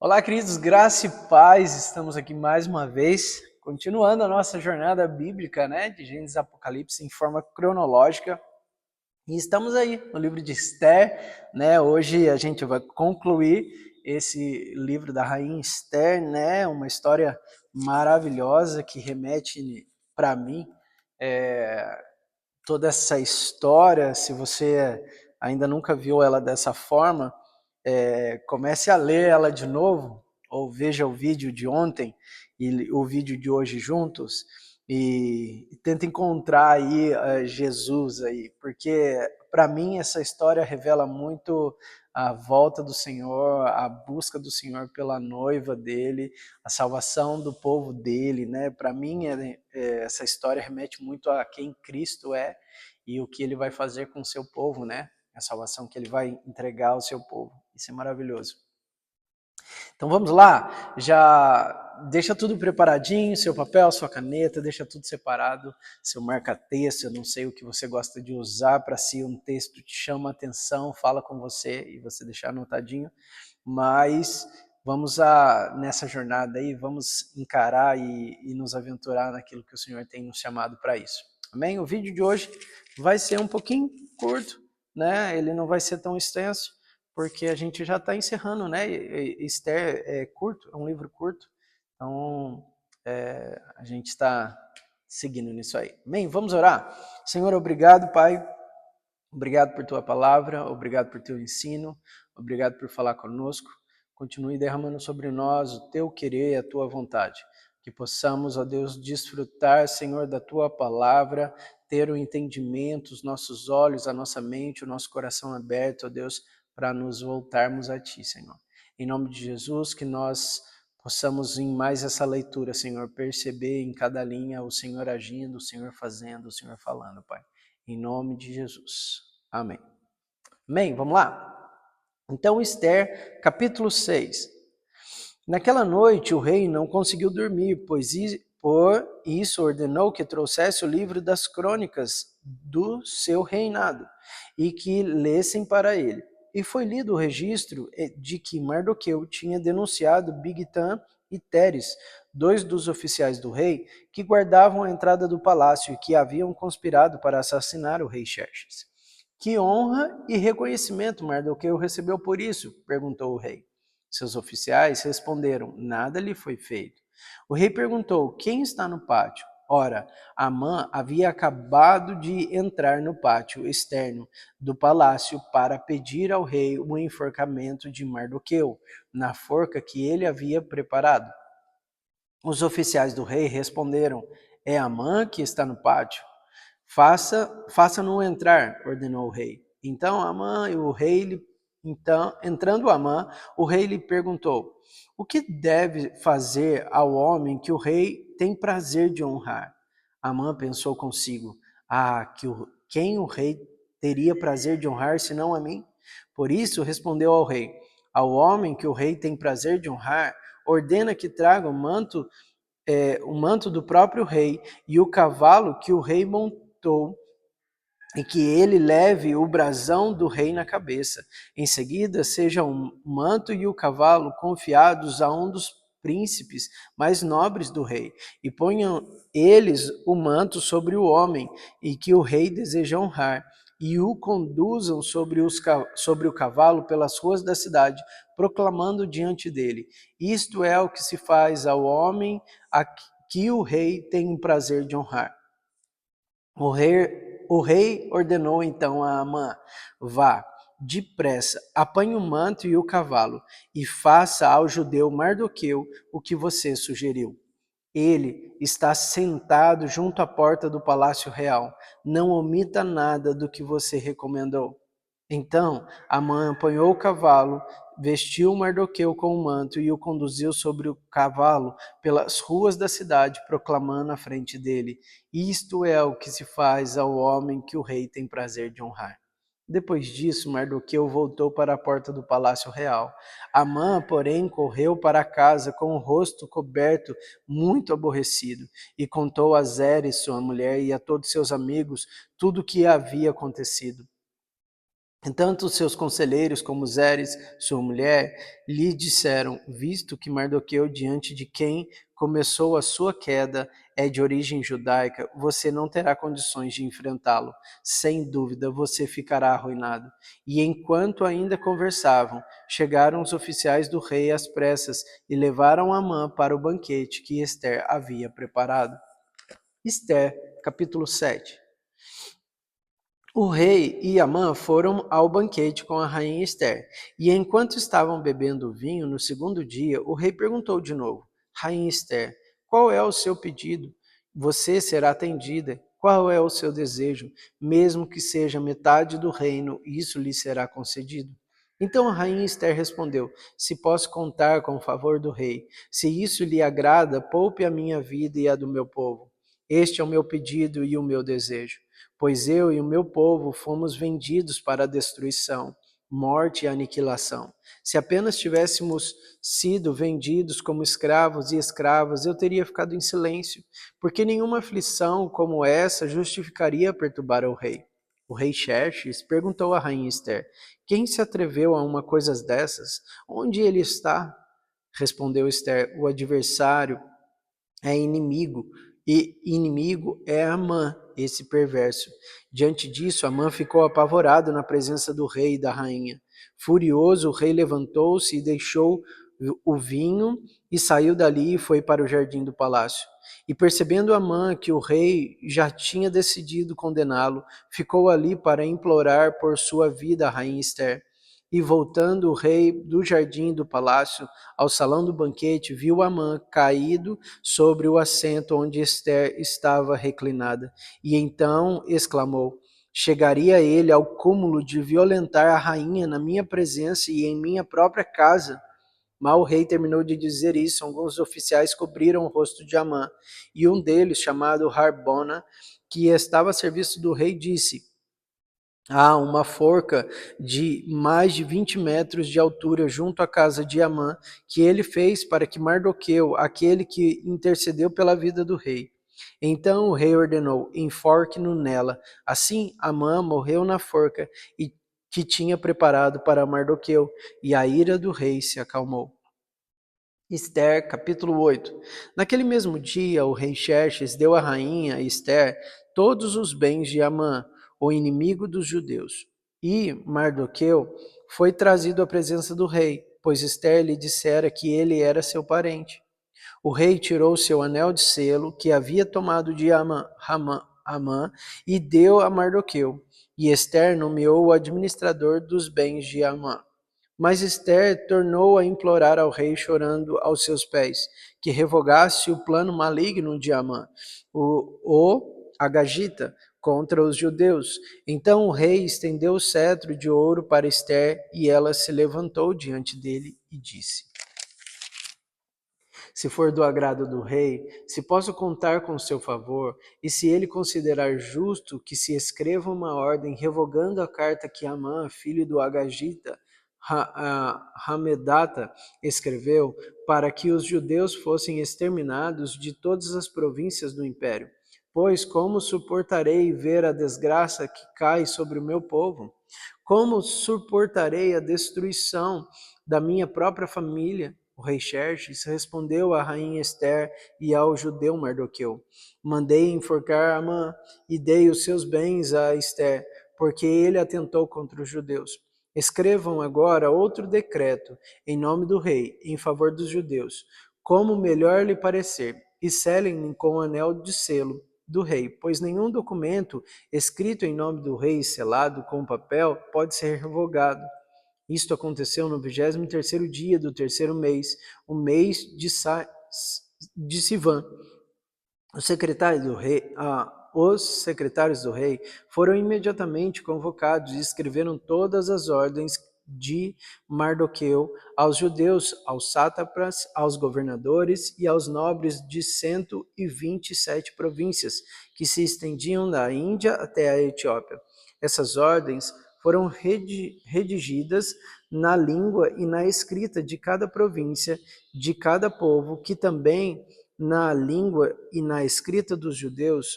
Olá, queridos, graça e paz, estamos aqui mais uma vez, continuando a nossa jornada bíblica, né, de Gênesis e Apocalipse em forma cronológica, e estamos aí no livro de Esther, né, hoje a gente vai concluir esse livro da rainha Esther, né, uma história maravilhosa que remete para mim, toda essa história, se você ainda nunca viu ela dessa forma, comece a ler ela de novo, ou veja o vídeo de ontem e o vídeo de hoje juntos, e tenta encontrar aí Jesus aí, porque para mim essa história revela muito a volta do Senhor, a busca do Senhor pela noiva dele, a salvação do povo dele, né? Para mim essa história remete muito a quem Cristo é e o que ele vai fazer com o seu povo, né? A salvação que ele vai entregar ao seu povo. Isso é maravilhoso. Então vamos lá, já deixa tudo preparadinho, seu papel, sua caneta, deixa tudo separado, seu marca-texto, eu não sei o que você gosta de usar para se um texto te chama a atenção, fala com você e você deixar anotadinho, mas vamos nessa jornada aí, vamos encarar e nos aventurar naquilo que o Senhor tem nos chamado para isso. Amém? O vídeo de hoje vai ser um pouquinho curto, né? Ele não vai ser tão extenso, porque a gente já está encerrando, né? Esther é curto, é um livro curto, então a gente está seguindo nisso aí. Amém? Vamos orar? Senhor, obrigado, Pai. Obrigado por tua palavra, obrigado por teu ensino, obrigado por falar conosco. Continue derramando sobre nós o teu querer e a tua vontade. Que possamos, ó Deus, desfrutar, Senhor, da tua palavra, ter o entendimento, os nossos olhos, a nossa mente, o nosso coração aberto, ó Deus, para nos voltarmos a ti, Senhor. Em nome de Jesus, que nós possamos, em mais essa leitura, Senhor, perceber em cada linha o Senhor agindo, o Senhor fazendo, o Senhor falando, Pai. Em nome de Jesus. Amém. Amém? Vamos lá? Então, Esther, capítulo 6. Naquela noite, o rei não conseguiu dormir, por isso ordenou que trouxesse o livro das crônicas do seu reinado e que lessem para ele. E foi lido o registro de que Mardoqueu tinha denunciado Bigtan e Teres, dois dos oficiais do rei, que guardavam a entrada do palácio e que haviam conspirado para assassinar o rei Xerxes. Que honra e reconhecimento Mardoqueu recebeu por isso? Perguntou o rei. Seus oficiais responderam: nada lhe foi feito. O rei perguntou: quem está no pátio? Ora, Amã havia acabado de entrar no pátio externo do palácio para pedir ao rei o enforcamento de Mardoqueu, na forca que ele havia preparado. Os oficiais do rei responderam: é Amã que está no pátio? Faça-no entrar, ordenou o rei. Entrando Amã, o rei lhe perguntou: o que deve fazer ao homem que o rei tem prazer de honrar? Amã pensou consigo: quem o rei teria prazer de honrar senão a mim? Por isso respondeu ao rei: ao homem que o rei tem prazer de honrar, ordena que traga o manto do próprio rei e o cavalo que o rei montou, e que ele leve o brasão do rei na cabeça. Em seguida, sejam o manto e o cavalo confiados a um dos príncipes mais nobres do rei, e ponham eles o manto sobre o homem, e que o rei deseja honrar, e o conduzam sobre o cavalo pelas ruas da cidade, proclamando diante dele: isto é o que se faz ao homem a que o rei tem o prazer de honrar. O rei ordenou então a Amã: vá, depressa, apanhe o manto e o cavalo, e faça ao judeu Mardoqueu o que você sugeriu. Ele está sentado junto à porta do palácio real. Não omita nada do que você recomendou. Então Amã apanhou o cavalo, vestiu Mardoqueu com o manto e o conduziu sobre o cavalo pelas ruas da cidade, proclamando à frente dele: isto é o que se faz ao homem que o rei tem prazer de honrar. Depois disso, Mardoqueu voltou para a porta do palácio real. Amã, porém, correu para casa com o rosto coberto, muito aborrecido, e contou a Zeres, sua mulher, e a todos seus amigos tudo o que havia acontecido. Tanto os seus conselheiros como Zeres, sua mulher, lhe disseram, visto que Mardoqueu, diante de quem começou a sua queda, é de origem judaica, você não terá condições de enfrentá-lo. Sem dúvida, você ficará arruinado. E enquanto ainda conversavam, chegaram os oficiais do rei às pressas e levaram Amã para o banquete que Ester havia preparado. Ester, capítulo 7. O rei e Amã foram ao banquete com a rainha Ester, e enquanto estavam bebendo vinho no segundo dia, o rei perguntou de novo: Rainha Ester, qual é o seu pedido? Você será atendida. Qual é o seu desejo? Mesmo que seja metade do reino, isso lhe será concedido. Então a rainha Ester respondeu: Se posso contar com o favor do rei, se isso lhe agrada, poupe a minha vida e a do meu povo. Este é o meu pedido e o meu desejo. Pois eu e o meu povo fomos vendidos para a destruição, morte e aniquilação. Se apenas tivéssemos sido vendidos como escravos e escravas, eu teria ficado em silêncio, porque nenhuma aflição como essa justificaria perturbar o rei. O rei Xerxes perguntou à rainha Ester: Quem se atreveu a uma coisa dessas? Onde ele está? Respondeu Ester: O adversário é inimigo, e inimigo é Amã, esse perverso. Diante disso, Amã ficou apavorado na presença do rei e da rainha. Furioso, o rei levantou-se e deixou o vinho e saiu dali e foi para o jardim do palácio. E percebendo Amã que o rei já tinha decidido condená-lo, ficou ali para implorar por sua vida a rainha Ester. E voltando o rei do jardim do palácio ao salão do banquete, viu Amã caído sobre o assento onde Ester estava reclinada. E então exclamou: Chegaria ele ao cúmulo de violentar a rainha na minha presença e em minha própria casa? Mal o rei terminou de dizer isso, alguns oficiais cobriram o rosto de Amã, e um deles, chamado Harbona, que estava a serviço do rei, disse: Há uma forca de mais de 20 metros de altura junto à casa de Amã, que ele fez para que Mardoqueu, aquele que intercedeu pela vida do rei. Então o rei ordenou: enforque-no nela. Assim Amã morreu na forca e que tinha preparado para Mardoqueu, e a ira do rei se acalmou. Ester, capítulo 8. Naquele mesmo dia, o rei Xerxes deu à rainha Ester todos os bens de Amã, o inimigo dos judeus. E Mardoqueu foi trazido à presença do rei, pois Ester lhe dissera que ele era seu parente. O rei tirou seu anel de selo, que havia tomado de Amã e deu a Mardoqueu. E Ester nomeou o administrador dos bens de Amã. Mas Ester tornou a implorar ao rei, chorando aos seus pés, que revogasse o plano maligno de Amã, o Agagita, contra os judeus. Então o rei estendeu o cetro de ouro para Ester, e ela se levantou diante dele e disse: Se for do agrado do rei, se posso contar com seu favor, e se ele considerar justo que se escreva uma ordem revogando a carta que Amã, filho do Agagita, Hamedata, escreveu, para que os judeus fossem exterminados de todas as províncias do império. Pois como suportarei ver a desgraça que cai sobre o meu povo? Como suportarei a destruição da minha própria família? O rei Xerxes respondeu à rainha Ester e ao judeu Mardoqueu: Mandei enforcar Amã e dei os seus bens a Ester, porque ele atentou contra os judeus. Escrevam agora outro decreto em nome do rei, em favor dos judeus, como melhor lhe parecer, e selem com o anel de selo do rei, pois nenhum documento escrito em nome do rei e selado com papel pode ser revogado. Isto aconteceu no 23º dia do terceiro mês, o mês de Sivan. Os secretários do rei foram imediatamente convocados e escreveram todas as ordens de Mardoqueu aos judeus, aos sátrapas, aos governadores e aos nobres de 127 províncias, que se estendiam da Índia até a Etiópia. Essas ordens foram redigidas na língua e na escrita de cada província, de cada povo, que também na língua e na escrita dos judeus,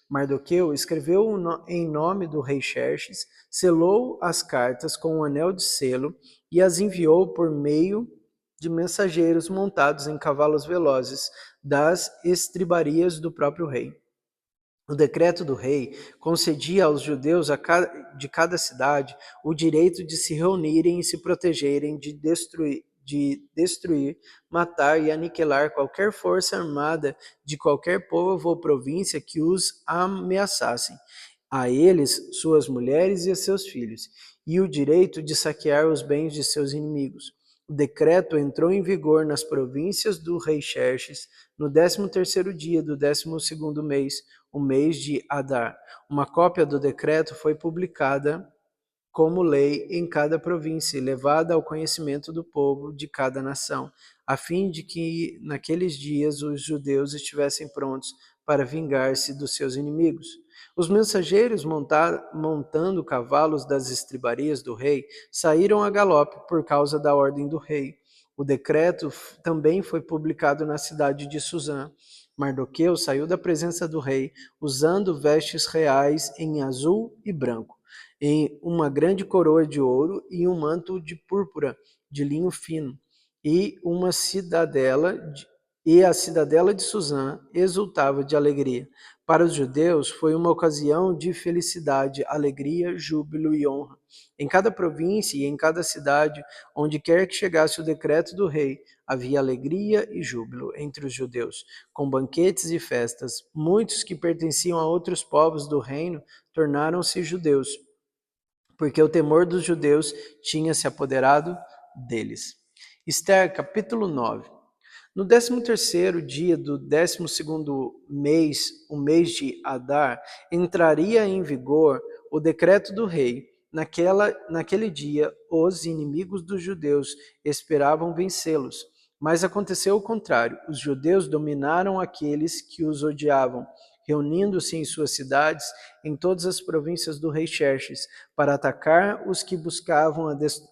Mardoqueu escreveu em nome do rei Xerxes, selou as cartas com um anel de selo e as enviou por meio de mensageiros montados em cavalos velozes das estribarias do próprio rei. O decreto do rei concedia aos judeus de cada cidade o direito de se reunirem e se protegerem de destruir, matar e aniquilar qualquer força armada de qualquer povo ou província que os ameaçassem, a eles, suas mulheres e a seus filhos, e o direito de saquear os bens de seus inimigos. O decreto entrou em vigor nas províncias do rei Xerxes no 13º dia do 12º mês, o mês de Adar. Uma cópia do decreto foi publicada como lei em cada província e levada ao conhecimento do povo de cada nação, a fim de que naqueles dias os judeus estivessem prontos para vingar-se dos seus inimigos. Os mensageiros, montando cavalos das estribarias do rei, saíram a galope por causa da ordem do rei. O decreto também foi publicado na cidade de Suzã. Mardoqueu saiu da presença do rei, usando vestes reais em azul e branco, em uma grande coroa de ouro e um manto de púrpura de linho fino, e a cidadela de Suzã exultava de alegria. Para os judeus foi uma ocasião de felicidade, alegria, júbilo e honra. Em cada província e em cada cidade, onde quer que chegasse o decreto do rei, havia alegria e júbilo entre os judeus, com banquetes e festas. Muitos que pertenciam a outros povos do reino tornaram-se judeus, porque o temor dos judeus tinha se apoderado deles. Esther, capítulo 9. No 13º dia do 12º mês, o mês de Adar, entraria em vigor o decreto do rei. Naquele dia, os inimigos dos judeus esperavam vencê-los. Mas aconteceu o contrário. Os judeus dominaram aqueles que os odiavam, reunindo-se em suas cidades, em todas as províncias do rei Xerxes, para atacar os que buscavam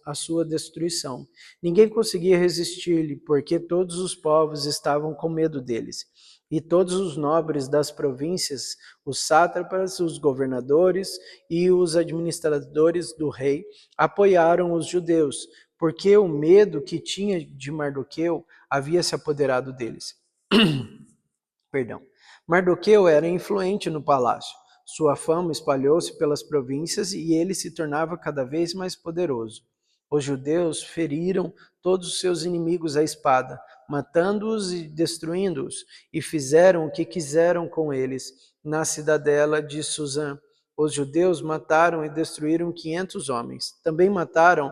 a sua destruição. Ninguém conseguia resistir-lhe, porque todos os povos estavam com medo deles. E todos os nobres das províncias, os sátrapas, os governadores e os administradores do rei, apoiaram os judeus, porque o medo que tinha de Mardoqueu havia se apoderado deles. Perdão. Mardoqueu era influente no palácio. Sua fama espalhou-se pelas províncias e ele se tornava cada vez mais poderoso. Os judeus feriram todos os seus inimigos à espada, matando-os e destruindo-os, e fizeram o que quiseram com eles na cidadela de Suzã. Os judeus mataram e destruíram 500 homens. Também mataram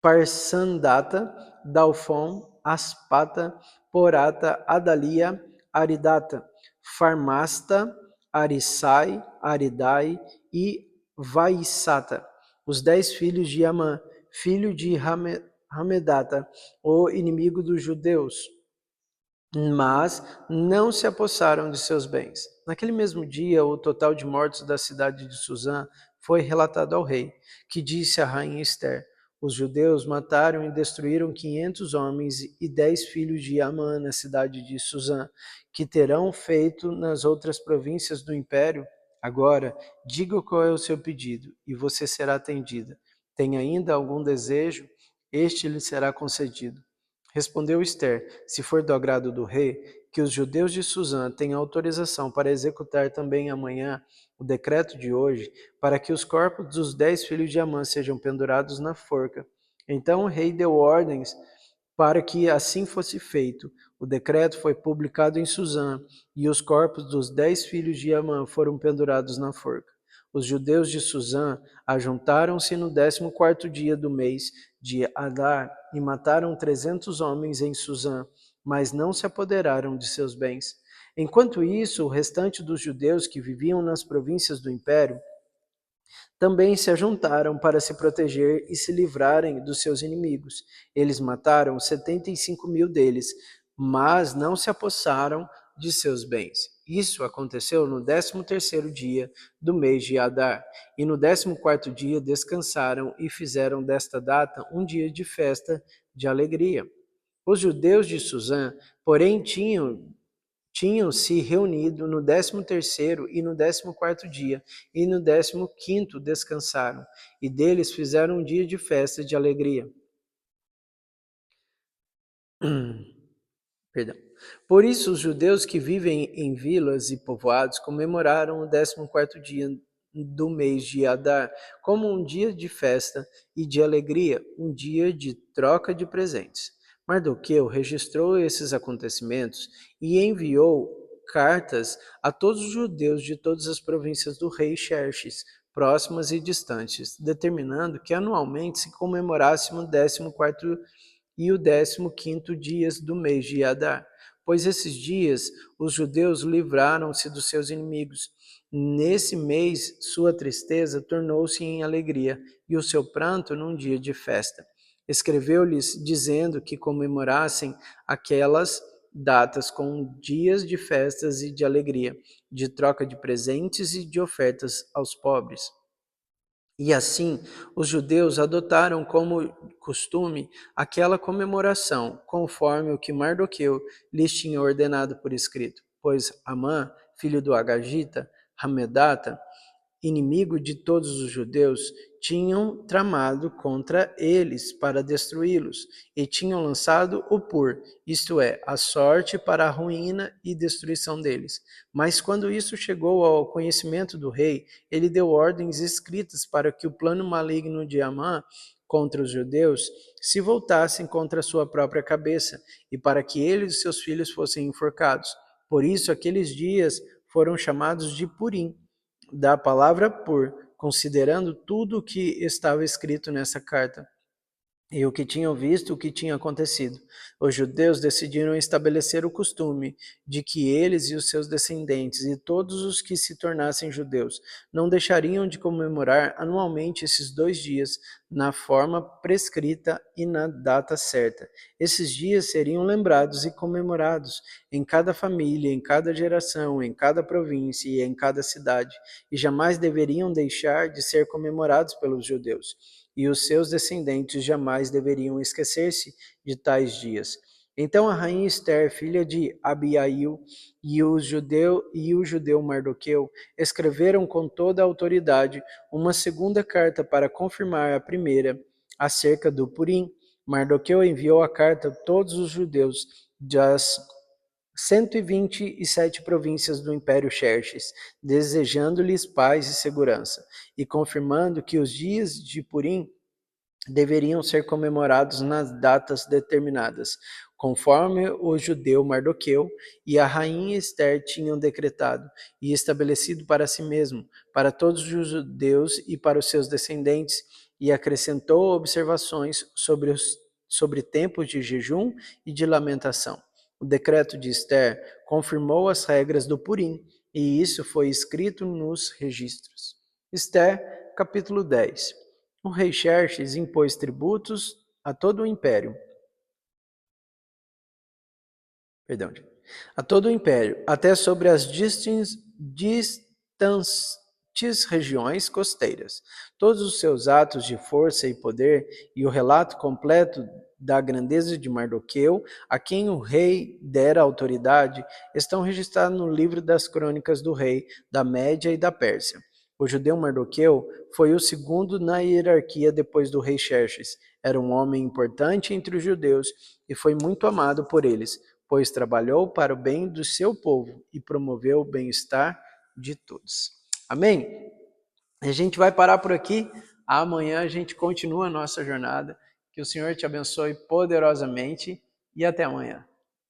Parsandata, Dalfon, Aspata, Porata, Adalia, Aridata, Farmasta, Arisai, Aridai e Vaissata, os 10 filhos de Amã, filho de Hamedata, o inimigo dos judeus, mas não se apossaram de seus bens. Naquele mesmo dia, o total de mortos da cidade de Suzã foi relatado ao rei, que disse à rainha Esther: os judeus mataram e destruíram 500 homens e 10 filhos de Amã na cidade de Suzã, que terão feito nas outras províncias do império. Agora, diga qual é o seu pedido, e você será atendida. Tem ainda algum desejo? Este lhe será concedido. Respondeu Esther: se for do agrado do rei, que os judeus de Suzã tenham autorização para executar também amanhã o decreto de hoje, para que os corpos dos 10 filhos de Amã sejam pendurados na forca. Então o rei deu ordens para que assim fosse feito. O decreto foi publicado em Suzã, e os corpos dos 10 filhos de Amã foram pendurados na forca. Os judeus de Suzã ajuntaram-se no 14º dia do mês de Adar e mataram 300 homens em Suzã, mas não se apoderaram de seus bens. Enquanto isso, o restante dos judeus que viviam nas províncias do império também se ajuntaram para se proteger e se livrarem dos seus inimigos. Eles mataram 75.000 deles, mas não se apossaram de seus bens. Isso aconteceu no 13º dia do mês de Adar, e no 14º dia descansaram e fizeram desta data um dia de festa de alegria. Os judeus de Suzã, porém, tinham tinham se reunido no 13º e no 14º dia, e no 15º descansaram, e deles fizeram um dia de festa de alegria. Perdão. Por isso, os judeus que vivem em vilas e povoados comemoraram o 14º dia do mês de Adar como um dia de festa e de alegria, um dia de troca de presentes. Mardoqueu registrou esses acontecimentos e enviou cartas a todos os judeus de todas as províncias do rei Xerxes, próximas e distantes, determinando que anualmente se comemorasse o 14º e o 15º dias do mês de Adar, pois esses dias os judeus livraram-se dos seus inimigos. Nesse mês, sua tristeza tornou-se em alegria, e o seu pranto num dia de festa. Escreveu-lhes dizendo que comemorassem aquelas datas com dias de festas e de alegria, de troca de presentes e de ofertas aos pobres. E assim, os judeus adotaram como costume aquela comemoração, conforme o que Mardoqueu lhes tinha ordenado por escrito. Pois Amã, filho do Agagita, Hamedata, inimigo de todos os judeus, tinham tramado contra eles para destruí-los, e tinham lançado o pur, isto é, a sorte para a ruína e destruição deles. Mas quando isso chegou ao conhecimento do rei, ele deu ordens escritas para que o plano maligno de Amã contra os judeus se voltassem contra a sua própria cabeça, e para que ele e seus filhos fossem enforcados. Por isso, aqueles dias foram chamados de Purim, da palavra por, considerando tudo o que estava escrito nessa carta e o que tinham visto, o que tinha acontecido. Os judeus decidiram estabelecer o costume de que eles e os seus descendentes e todos os que se tornassem judeus não deixariam de comemorar anualmente esses 2 dias na forma prescrita e na data certa. Esses dias seriam lembrados e comemorados em cada família, em cada geração, em cada província e em cada cidade, e jamais deveriam deixar de ser comemorados pelos judeus, e os seus descendentes jamais deveriam esquecer-se de tais dias. Então a rainha Esther, filha de Abiail, e o judeu Mardoqueu escreveram com toda a autoridade uma segunda carta para confirmar a primeira acerca do Purim. Mardoqueu enviou a carta a todos os judeus das 127 províncias do Império Xerxes, desejando-lhes paz e segurança, e confirmando que os dias de Purim deveriam ser comemorados nas datas determinadas, conforme o judeu Mardoqueu e a rainha Esther tinham decretado e estabelecido para si mesmo, para todos os judeus e para os seus descendentes, e acrescentou observações sobre tempos de jejum e de lamentação. O decreto de Esther confirmou as regras do Purim, e isso foi escrito nos registros. Esther, capítulo 10. O rei Xerxes impôs tributos a todo o império. A todo o império, até sobre as distantes regiões costeiras. Todos os seus atos de força e poder e o relato completo da grandeza de Mardoqueu, a quem o rei dera autoridade, estão registrados no livro das crônicas do rei da Média e da Pérsia. O judeu Mardoqueu foi o segundo na hierarquia depois do rei Xerxes. Era um homem importante entre os judeus e foi muito amado por eles, pois trabalhou para o bem do seu povo e promoveu o bem-estar de todos. Amém? A gente vai parar por aqui. Amanhã a gente continua a nossa jornada. Que o Senhor te abençoe poderosamente e até amanhã.